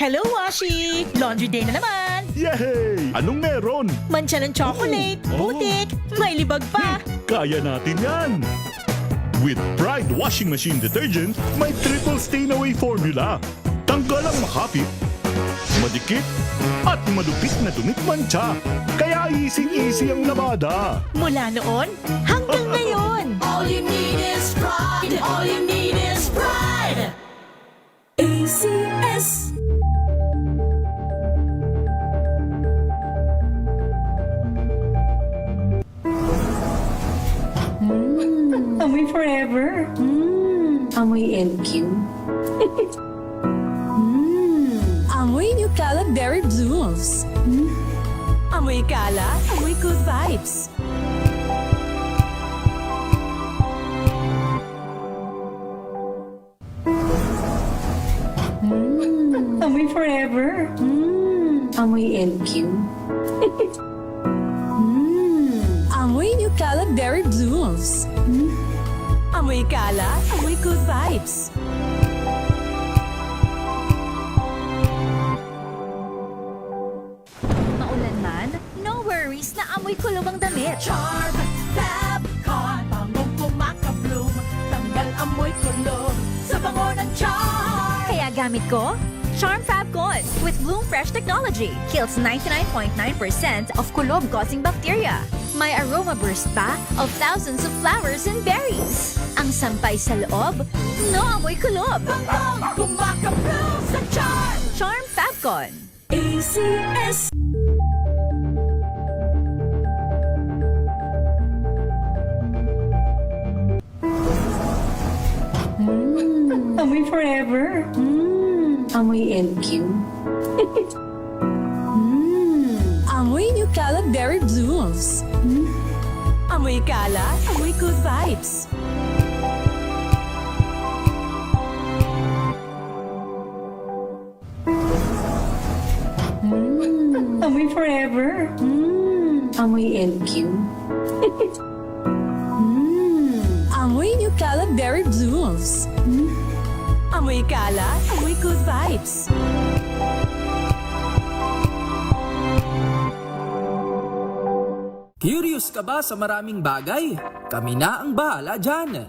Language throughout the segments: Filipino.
Hello, Washi! Laundry day na naman! Yay! Anong meron? Mancha ng chocolate, Oh. putik, may libag pa! Kaya natin yan! With Pride Washing Machine Detergent, may triple stain-away formula. Tanggal ang makapit, madikit, at madupit na dumit mancha. Kaya easy-easy ang labada. Mula noon hanggang ngayon! All you need is pride. All you need is pride. ACS. Amoy forever. Amoy LQ. Amoy New Cala Berry Blooms. Amoy Cala, amoy good vibes. Amoy forever. Amoy LQ. Amoy New Cala Berry Blooms. Amoy Cala, amoy good vibes. Maulan man, no worries na amoy kulob ang damit. Charm, Fabcon, bangong kumakabloom. Tanggal amoy kulob sa bango ng charm. Kaya gamit ko, Charm Fabcon with Bloom Fresh technology. Kills 99.9% of kulob-causing bacteria. May aroma burst pa of thousands of flowers and berries. Ang sampay sa loob, no amoy kulob. Bangong kumakabloom sa charm. Charm Fabcon. ACS. Amoy forever. Amoy LQ. Amoy New Cala Berry Blooms. Amoy Cala, amoy good vibes. Amoy forever. Amoy LQ. Amoy New Cala Berry Blooms. Amoy Cala, amoy good vibes. Curious ka ba sa maraming bagay? Kami na ang bahala dyan.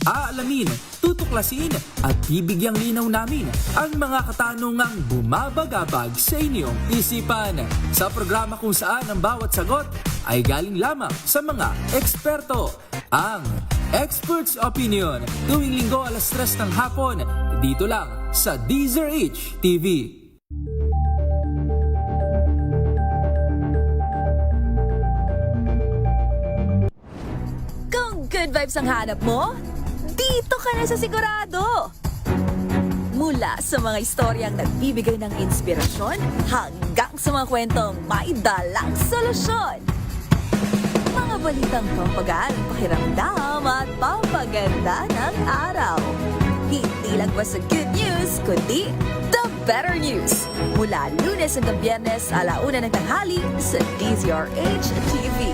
Aalamin, tutuklasin at bibigyang linaw namin ang mga katanungang bumabagabag sa inyong isipan. Sa programa kung saan ang bawat sagot ay galing lamang sa mga eksperto. Ang Expert's Opinion, tuwing linggo alas 3 ng hapon, dito lang sa DZRH TV. Kung good vibes ang hanap mo, dito ka na sa sigurado! Mula sa mga istoryang nagbibigay ng inspirasyon hanggang sa mga kwentong may dalang solusyon. Mga balitang pampagaan, pakiramdam at pampaganda ng araw. Hindi lang ba sa good news, kundi the better news. Mula Lunes hanggang Biyernes, 1:00 ng tanghali sa DZRH TV.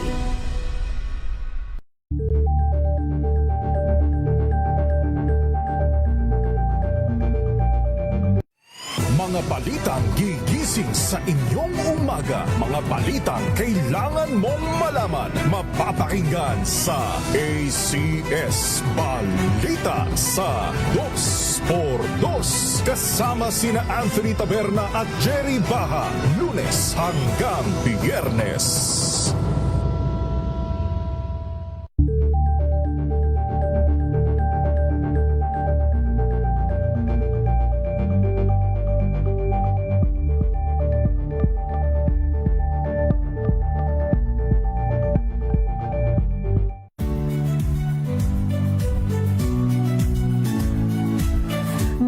Mga balitang gigising sa inyong umaga. Mga balitang kailangan mong malaman. Mapapakinggan sa ACS Balita sa 2x2. Kasama sina Anthony Taberna at Jerry Baha. Lunes hanggang Biyernes.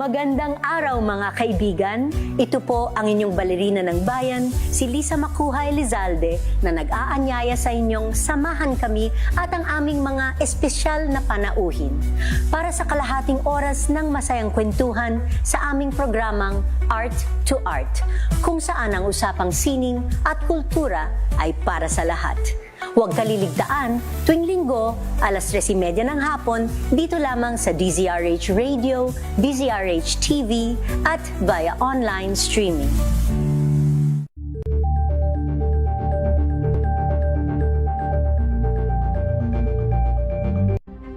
Magandang araw mga kaibigan. Ito po ang inyong balerina ng bayan, si Lisa Macuja Elizalde, na nag-aanyaya sa inyong samahan kami at ang aming mga espesyal na panauhin para sa kalahating oras ng masayang kwentuhan sa aming programang Art to Art, kung saan ang usapang sining at kultura ay para sa lahat. Huwag kaliligtaan, tuwing linggo, alas 3:30 ng hapon, dito lamang sa DZRH Radio, DZRH TV, at via online streaming.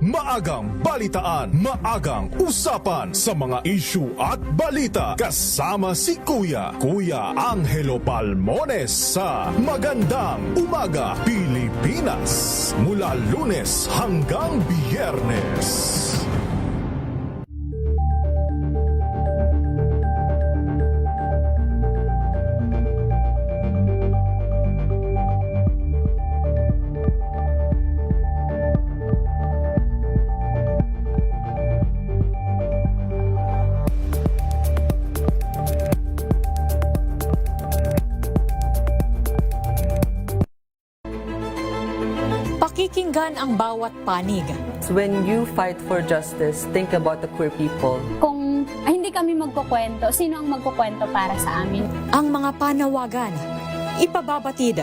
Maagang balitaan, maagang usapan sa mga issue at balita. Kasama si Kuya Angelo Palmones sa Magandang Umaga Pilipinas. Mula Lunes hanggang Biyernes. Pakikinggan ang bawat panig. When you fight for justice, think about the queer people. Kung hindi kami magkukwento, sino ang magkukwento para sa amin? Ang mga panawagan, ipababatid.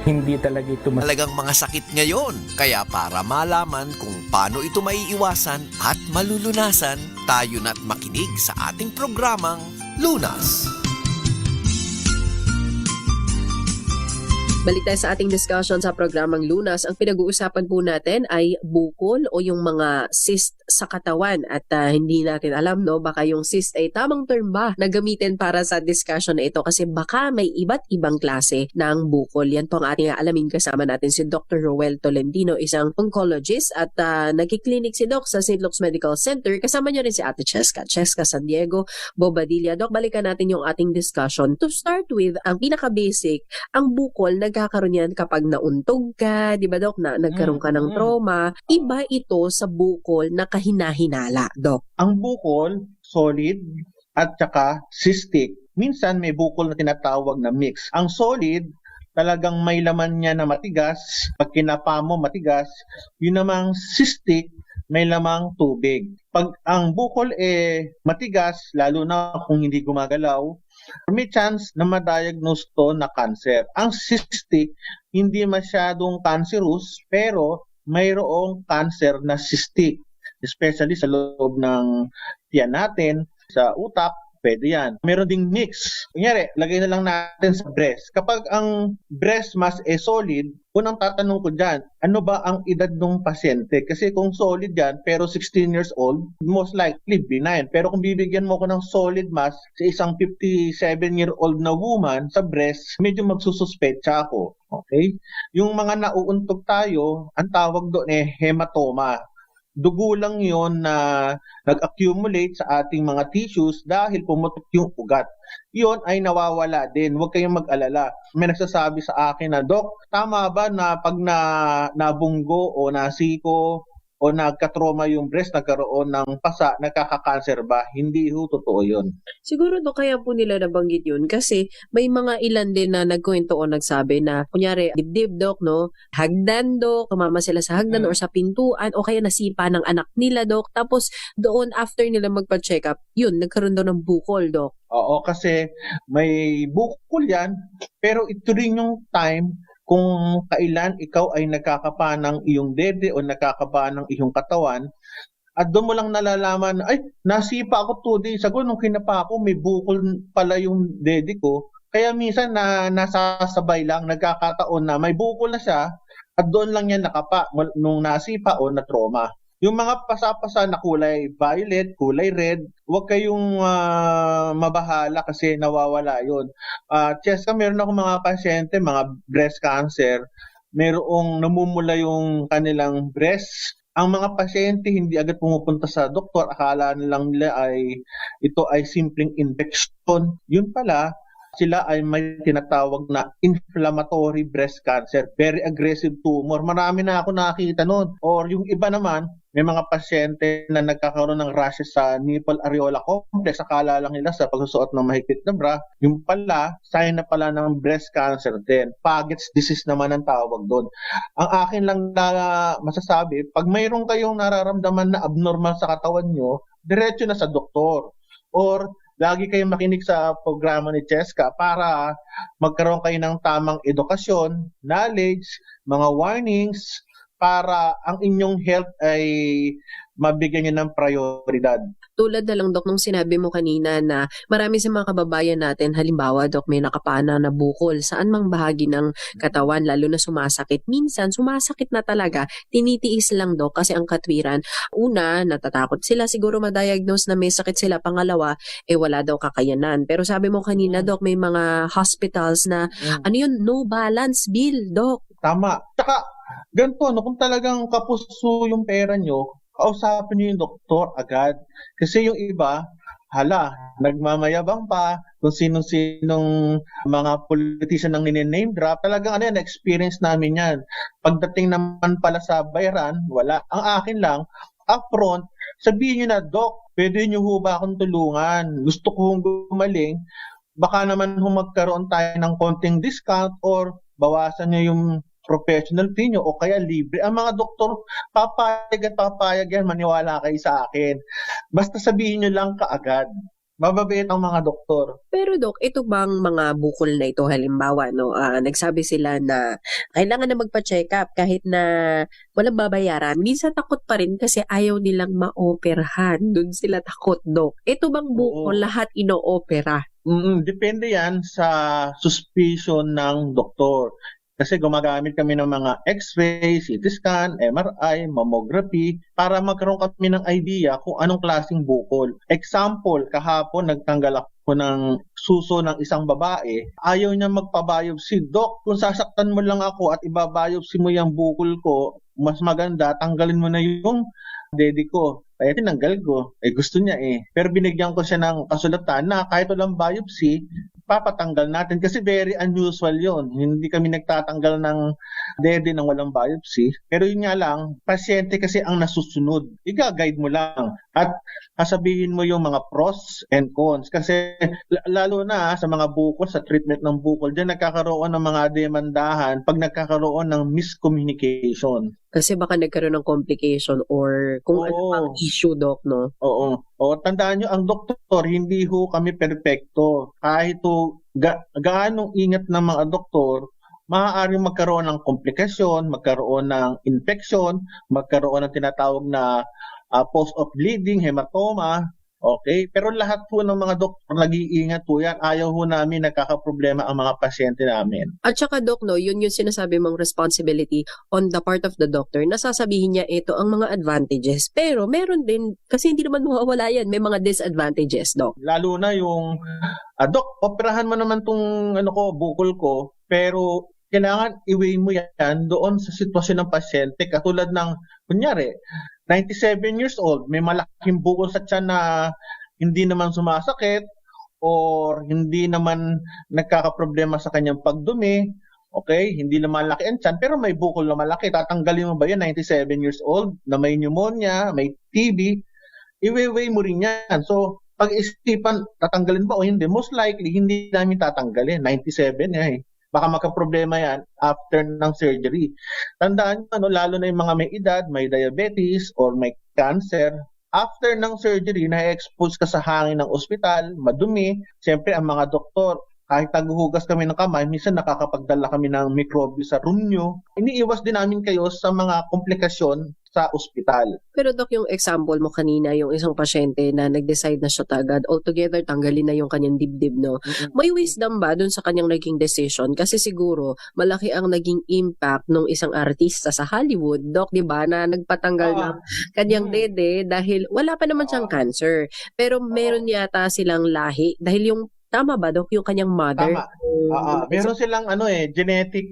Hindi talaga ito Talagang mga sakit ngayon. Kaya para malaman kung paano ito maiiwasan at malulunasan, tayo na't makinig sa ating programang Lunas. Balik tayo sa ating discussion sa programang Lunas. Ang pinag-uusapan po natin ay bukol o yung mga cyst sa katawan. At hindi natin alam, no, baka yung cyst ay tamang term ba na gamitin para sa discussion na ito kasi baka may iba't ibang klase ng bukol. Yan po ang ating alamin. Kasama natin si Dr. Roel Tolentino, isang oncologist at nagkiklinik si Doc sa St. Luke's Medical Center. Kasama niyo rin si Ate Cheska San Diego, Bobadilla. Doc, balikan natin yung ating discussion. To start with, ang pinaka-basic, ang bukol nagkakaroon yan kapag nauntog ka, di ba Doc, na nagkaroon ka ng trauma. Iba ito sa bukol na kahinahinala, Doc. Ang bukol, solid at saka cystic. Minsan may bukol na tinatawag na mix. Ang solid, talagang may laman niya na matigas. Pag kinapa mo matigas, yun namang cystic, may lamang tubig. Pag ang bukol matigas, lalo na kung hindi gumagalaw, may chance na ma-diagnose to na cancer. Ang cystic, hindi masyadong cancerous, pero mayroong cancer na cystic. Especially sa loob ng tiyan natin, sa utak, pwede yan. Meron ding mix. Kunyari, lagay na lang natin sa breast. Kapag ang breast mass solid, unang tatanong ko dyan, ano ba ang edad ng pasyente? Kasi kung solid yan, pero 16 years old, most likely benign. Pero kung bibigyan mo ko ng solid mass sa isang 57-year-old na woman sa breast, medyo magsususpecha ako. Okay? Yung mga nauuntog tayo, ang tawag doon hematoma. Dugo lang yon na nag-accumulate sa ating mga tissues dahil pumutok yung ugat. Yon ay nawawala din. Huwag kayong mag-alala. May nagsasabi sa akin na, Doc, tama ba na pag nabunggo o nasiko o nagka-trauma yung breast, nagkaroon ng pasa, nagkaka-cancer ba? Hindi totoo yun. Siguro do kaya po nila nabanggit yun kasi may mga ilan din na nagkwento o nagsabi na kunyari dibdib Doc, no? Hagdan Doc, tumama sila sa hagdan or sa pintuan o kaya nasipa ng anak nila Doc. Tapos doon after nila magpa-check up, yun, nagkaroon daw ng bukol Doc. Oo, kasi may bukol yan, pero ito rin yung time kung kailan ikaw ay nagkakapa ng iyong dede o nakakapa ng iyong katawan, at doon mo lang nalalaman, ay, nasipa ako 2 days ago, nung kinapa ako, may bukol pala yung dede ko. Kaya minsan nasasabay lang, nagkakataon na may bukol na siya, at doon lang yan nakapa nung nasipa o na trauma. Yung mga pasa-pasa na kulay violet, kulay red, huwag kayong mabahala kasi nawawala yun. Cheska, meron ako mga pasyente, mga breast cancer, merong namumula yung kanilang breast. Ang mga pasyente hindi agad pumupunta sa doktor, akala nilang nila ay ito ay simpleng infection. Yun pala, sila ay may tinatawag na inflammatory breast cancer, very aggressive tumor. Marami na ako nakakita noon. Or yung iba naman, may mga pasyente na nagkakaroon ng rashes sa nipple areola complex. Akala lang nila sa pagsusuot ng mahigpit na bra. Yung pala, sign na pala ng breast cancer din. Paget's disease naman ang tawag doon. Ang akin lang na masasabi, pag mayroon kayong nararamdaman na abnormal sa katawan nyo, diretso na sa doktor. Or lagi kayong makinig sa programa ni Cheska para magkaroon kayo ng tamang edukasyon, knowledge, mga warnings, para ang inyong health ay mabigyan nyo ng prioridad. Tulad na lang, Dok, nung sinabi mo kanina na marami sa mga kababayan natin, halimbawa, Dok, may nakapana na bukol saan mang bahagi ng katawan, lalo na sumasakit. Minsan, sumasakit na talaga, tinitiis lang, Dok, kasi ang katwiran, una, natatakot sila, siguro ma-diagnose na may sakit sila. Pangalawa, wala daw kakayanan. Pero sabi mo kanina, Dok, may mga hospitals na, no balance bill, Dok. Tama. Tsaka, ganito, kung talagang kapuso yung pera nyo, kausapin nyo yung doktor agad. Kasi yung iba, nagmamayabang pa kung sinong mga politician ang name drop. Talagang experience namin yan. Pagdating naman pala sa bayaran, wala. Ang akin lang, upfront, sabihin nyo na, Doc, pwede nyo ho ba akong tulungan? Gusto ko gumaling. Baka naman magkaroon tayo ng konting discount or bawasan nyo yung professional fee nyo o kaya libre. Ang mga doktor, papayag yan, maniwala kayo sa akin. Basta sabihin nyo lang kaagad. Mababait ang mga doktor. Pero Dok, ito bang mga bukol na ito, halimbawa, nagsabi sila na kailangan na magpa-check up kahit na walang babayaran. Minsan takot pa rin kasi ayaw nilang ma-operahan. Doon sila takot, Dok. Ito bang bukol lahat ino-opera? Depende yan sa suspicion ng doktor. Kasi gumagamit kami ng mga x-ray, CT scan, MRI, mammography para magkaroon kami ng idea kung anong klaseng bukol. Example, kahapon nagtanggal ako ng suso ng isang babae. Ayaw niya magpa-biopsy. Doc, kung sasaktan mo lang ako at iba-biopsy mo yung bukol ko, mas maganda, tanggalin mo na yung daddy ko. Kaya tinanggal ko. Gusto niya Pero binigyan ko siya ng kasulatan na kahit walang biopsy, papatanggal natin kasi very unusual yon. Hindi kami nagtatanggal ng dede ng walang biopsy. Pero yun nga lang, pasyente kasi ang nasusunod. Iga-guide mo lang at sasabihin mo yung mga pros and cons. Kasi lalo na sa mga bukol, sa treatment ng bukol, dyan nagkakaroon ng mga demandahan pag nagkakaroon ng miscommunication. Kasi baka nagkaroon ng complication or kung ano ang issue, Doc, no? Oo. Tandaan nyo, ang doktor, hindi ho kami perfecto. Kahit gaanong ingat ng mga doktor, maaaring magkaroon ng komplikasyon, magkaroon ng infection, magkaroon ng tinatawag na post-op bleeding, hematoma. Okay? Pero lahat po ng mga doktor nag-iingat po yan. Ayaw ho namin nagkakaproblema ang mga pasyente namin. At saka, Doc, yun yung sinasabi mong responsibility on the part of the doctor. Nasasabihin niya ito ang mga advantages. Pero meron din, kasi hindi naman mawawala yan, may mga disadvantages, Doc. Lalo na yung, Doc, operahan mo naman tong bukol ko, pero kailangan i-weigh mo yan doon sa sitwasyon ng pasyente. Katulad ng, kunyari, 97 years old, may malaking bukol sa tiyan na hindi naman sumasakit or hindi naman nagkakaproblema sa kanyang pagdumi. Okay? Hindi naman malaki ang tiyan, pero may bukol na malaki. Tatanggalin mo ba yan, 97 years old, na may pneumonia, may TB? I-weigh mo rin yan. So, pag-isipan, tatanggalin ba o hindi? Most likely, hindi namin tatanggalin. 97 Baka magka-problema yan after ng surgery. Tandaan nyo, lalo na yung mga may edad, may diabetes, or may cancer, after ng surgery, na-expose ka sa hangin ng ospital, madumi. Siyempre, ang mga doktor, kahit naghuhugas kami ng kamay, minsan nakakapagdala kami ng mikrobyo sa room nyo. Iniiwas din namin kayo sa mga komplikasyon sa ospital. Pero Doc, yung example mo kanina, yung isang pasyente na nag-decide na siya tagad, altogether tanggalin na yung kanyang dibdib, no? May wisdom ba dun sa kanyang naging decision? Kasi siguro, malaki ang naging impact ng isang artista sa Hollywood, Doc, di ba, na nagpatanggal ng kanyang dede dahil wala pa naman siyang cancer. Pero meron yata silang lahi dahil yung tama ba, Doc, yung kanyang mother? Tama. Meron silang genetic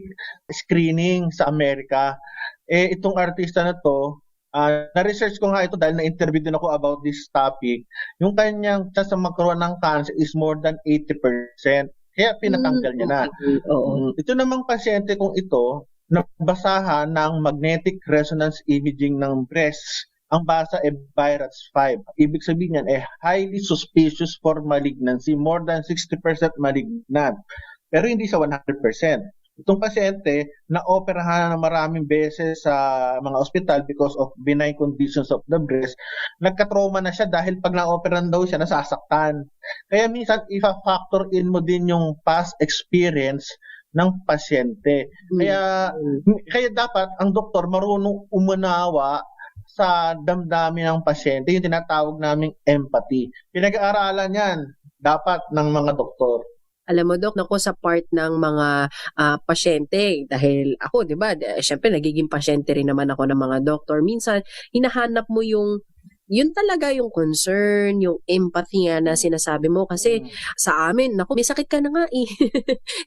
screening sa Amerika. Itong artista na to, na-research ko nga ito dahil na-interview din ako about this topic. Yung kanyang chance na magkaroon ng cancer is more than 80%. Kaya pinatanggal niya na. Ito namang pasyente kong ito, nabasahan ng magnetic resonance imaging ng breast. Ang basa virus 5. Ibig sabihin yan, highly suspicious for malignancy. More than 60% malignant. Pero hindi sa 100%. Itong pasyente na operahan na maraming beses sa mga ospital because of benign conditions of the breast, nagka-trauma na siya dahil pag na-operan daw siya, nasasaktan. Kaya minsan, ifa-factor in mo din yung past experience ng pasyente. Kaya dapat ang doktor marunong umunawa sa damdamin ng pasyente, yung tinatawag naming empathy. Pinag-aaralan yan dapat ng mga doktor. Alam mo, Dok, naku, sa part ng mga pasyente, dahil ako, di ba, syempre nagiging pasyente rin naman ako ng mga doktor. Minsan, hinahanap mo yun talaga yung concern, yung empathy nga na sinasabi mo. Kasi sa amin, naku, may sakit ka na nga eh.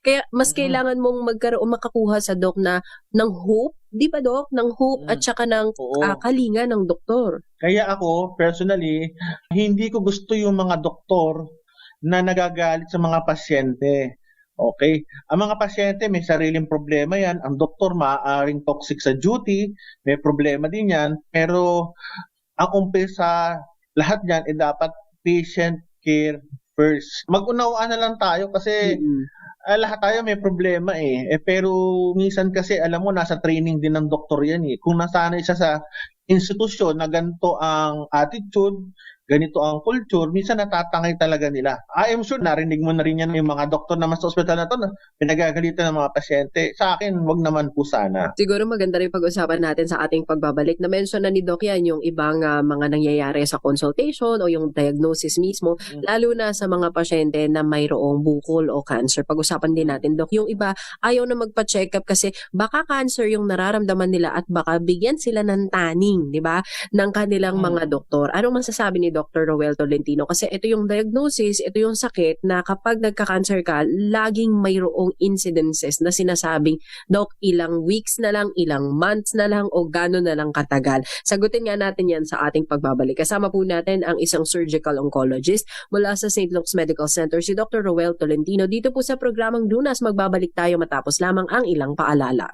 Kaya mas kailangan mong makakuha sa Dok ng hope, di ba, Dok? Ng hope at saka ng kalinga ng doktor. Kaya ako, personally, hindi ko gusto yung mga doktor na nagagalit sa mga pasyente. Okay? Ang mga pasyente may sariling problema yan. Ang doktor maaaring toxic sa duty, may problema din yan. Pero ang umpisa, lahat yan dapat patient care first. Mag-unawaan na lang tayo kasi lahat tayo may problema eh. Pero minsan kasi alam mo, nasa training din ng doktor yan eh. Kung nasanay siya sa institusyon na ganito ang attitude, ganito ang culture, minsan natatangay talaga nila. I am sure narinig mo na rin yan yung mga doktor naman sa ospital na to na pinagagalitan ng mga pasyente. Sa akin, wag naman po sana. Siguro maganda rin pag-usapan natin sa ating pagbabalik. Na-mention na ni Doc yan yung ibang mga nangyayari sa consultation o yung diagnosis mismo, lalo na sa mga pasyente na mayroong bukol o cancer. Pag-usapan din natin, Doc. Yung iba, ayaw na magpa-check up kasi baka cancer yung nararamdaman nila at baka bigyan sila ng tanning, di ba, ng kanilang mga doktor. Anong masasabi ni Dr. Roel Tolentino? Kasi ito yung diagnosis, ito yung sakit na kapag nagka-cancer ka, laging mayroong incidences na sinasabing, Doc, ilang weeks na lang, ilang months na lang, o gano'n na lang katagal. Sagutin nga natin yan sa ating pagbabalik. Kasama po natin ang isang surgical oncologist mula sa St. Luke's Medical Center, si Dr. Roel Tolentino. Dito po sa programang Lunas, magbabalik tayo matapos lamang ang ilang paalala.